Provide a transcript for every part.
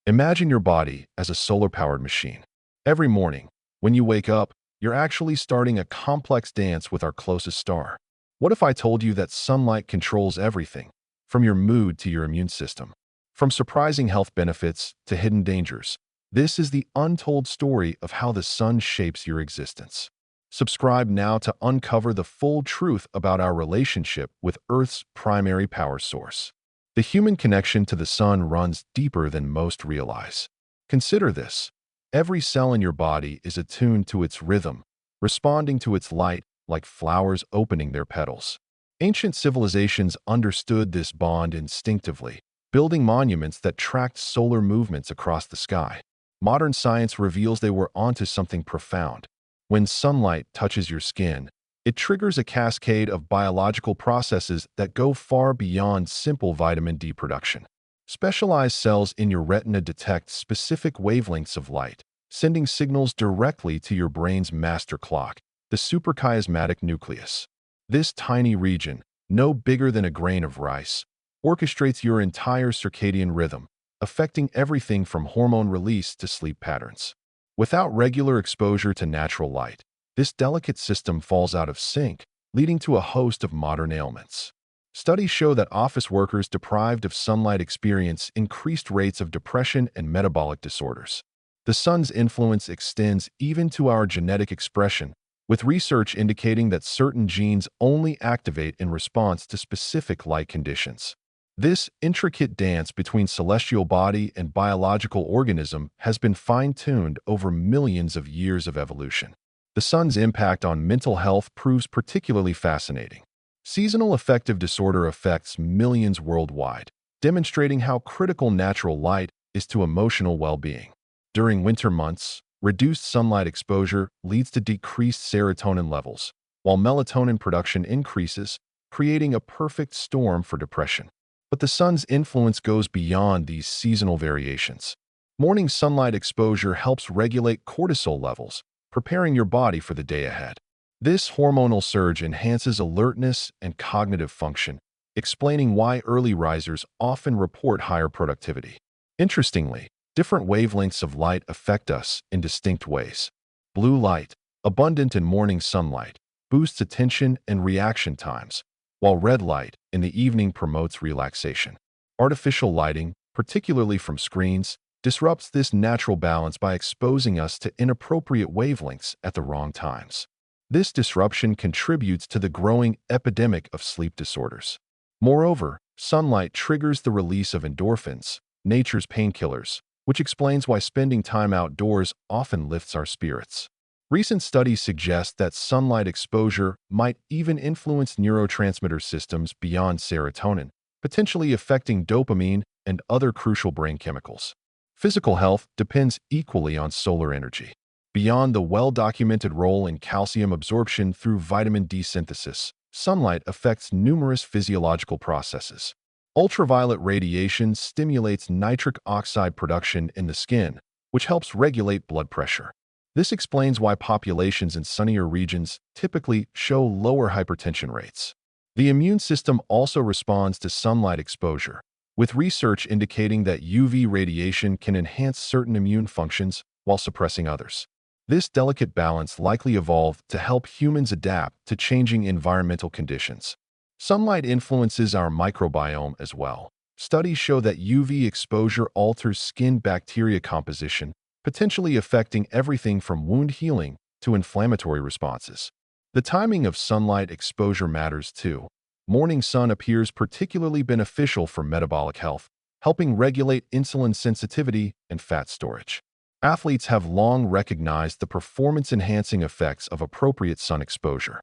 Imagine your body as a solar-powered machine. Every morning, when you wake up, you're actually starting a complex dance with our closest star. What if I told you that sunlight controls everything, from your mood to your immune system? From surprising health benefits to hidden dangers, this is the untold story of how the sun shapes your existence. Subscribe now to uncover the full truth about our relationship with Earth's primary power source. The human connection to the sun runs deeper than most realize. Consider this. Every cell in your body is attuned to its rhythm, responding to its light like flowers opening their petals. Ancient civilizations understood this bond instinctively, building monuments that tracked solar movements across the sky. Modern science reveals they were onto something profound. When sunlight touches your skin, it triggers a cascade of biological processes that go far beyond simple vitamin D production. Specialized cells in your retina detect specific wavelengths of light, sending signals directly to your brain's master clock, the suprachiasmatic nucleus. This tiny region, no bigger than a grain of rice, orchestrates your entire circadian rhythm, affecting everything from hormone release to sleep patterns. Without regular exposure to natural light, this delicate system falls out of sync, leading to a host of modern ailments. Studies show that office workers deprived of sunlight experience increased rates of depression and metabolic disorders. The sun's influence extends even to our genetic expression, with research indicating that certain genes only activate in response to specific light conditions. This intricate dance between celestial body and biological organism has been fine-tuned over millions of years of evolution. The sun's impact on mental health proves particularly fascinating. Seasonal affective disorder affects millions worldwide, demonstrating how critical natural light is to emotional well-being. During winter months, reduced sunlight exposure leads to decreased serotonin levels, while melatonin production increases, creating a perfect storm for depression. But the sun's influence goes beyond these seasonal variations. Morning sunlight exposure helps regulate cortisol levels, preparing your body for the day ahead. This hormonal surge enhances alertness and cognitive function, explaining why early risers often report higher productivity. Interestingly, different wavelengths of light affect us in distinct ways. Blue light, abundant in morning sunlight, boosts attention and reaction times, while red light in the evening promotes relaxation. Artificial lighting, particularly from screens, disrupts this natural balance by exposing us to inappropriate wavelengths at the wrong times. This disruption contributes to the growing epidemic of sleep disorders. Moreover, sunlight triggers the release of endorphins, nature's painkillers, which explains why spending time outdoors often lifts our spirits. Recent studies suggest that sunlight exposure might even influence neurotransmitter systems beyond serotonin, potentially affecting dopamine and other crucial brain chemicals. Physical health depends equally on solar energy. Beyond the well-documented role in calcium absorption through vitamin D synthesis, sunlight affects numerous physiological processes. Ultraviolet radiation stimulates nitric oxide production in the skin, which helps regulate blood pressure. This explains why populations in sunnier regions typically show lower hypertension rates. The immune system also responds to sunlight exposure, with research indicating that UV radiation can enhance certain immune functions while suppressing others. This delicate balance likely evolved to help humans adapt to changing environmental conditions. Sunlight influences our microbiome as well. Studies show that UV exposure alters skin bacteria composition, potentially affecting everything from wound healing to inflammatory responses. The timing of sunlight exposure matters too. Morning sun appears particularly beneficial for metabolic health, helping regulate insulin sensitivity and fat storage. Athletes have long recognized the performance-enhancing effects of appropriate sun exposure,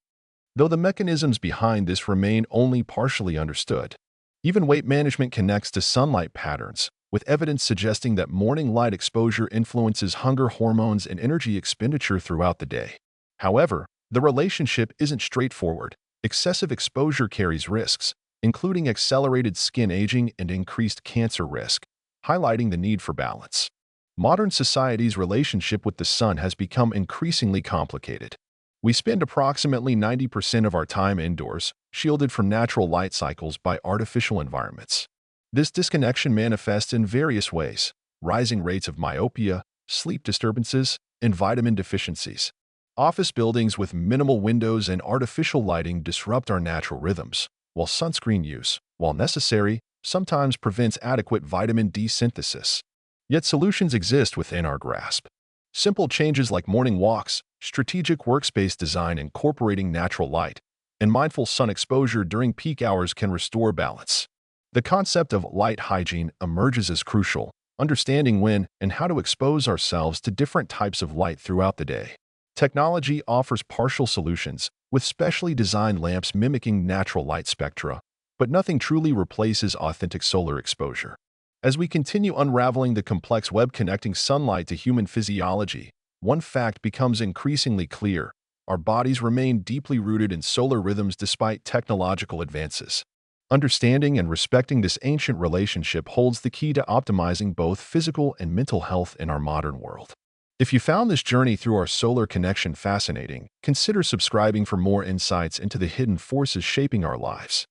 though the mechanisms behind this remain only partially understood. Even weight management connects to sunlight patterns, with evidence suggesting that morning light exposure influences hunger hormones and energy expenditure throughout the day. However, the relationship isn't straightforward. Excessive exposure carries risks, including accelerated skin aging and increased cancer risk, highlighting the need for balance. Modern society's relationship with the sun has become increasingly complicated. We spend approximately 90% of our time indoors, shielded from natural light cycles by artificial environments. This disconnection manifests in various ways. rising rates of myopia, sleep disturbances, and vitamin deficiencies. Office buildings with minimal windows and artificial lighting disrupt our natural rhythms, while sunscreen use, while necessary, sometimes prevents adequate vitamin D synthesis. Yet solutions exist within our grasp. Simple changes like morning walks, strategic workspace design incorporating natural light, and mindful sun exposure during peak hours can restore balance. The concept of light hygiene emerges as crucial, understanding when and how to expose ourselves to different types of light throughout the day. Technology offers partial solutions, with specially designed lamps mimicking natural light spectra, but nothing truly replaces authentic solar exposure. As we continue unraveling the complex web connecting sunlight to human physiology, one fact becomes increasingly clear: our bodies remain deeply rooted in solar rhythms despite technological advances. Understanding and respecting this ancient relationship holds the key to optimizing both physical and mental health in our modern world. If you found this journey through our solar connection fascinating, consider subscribing for more insights into the hidden forces shaping our lives.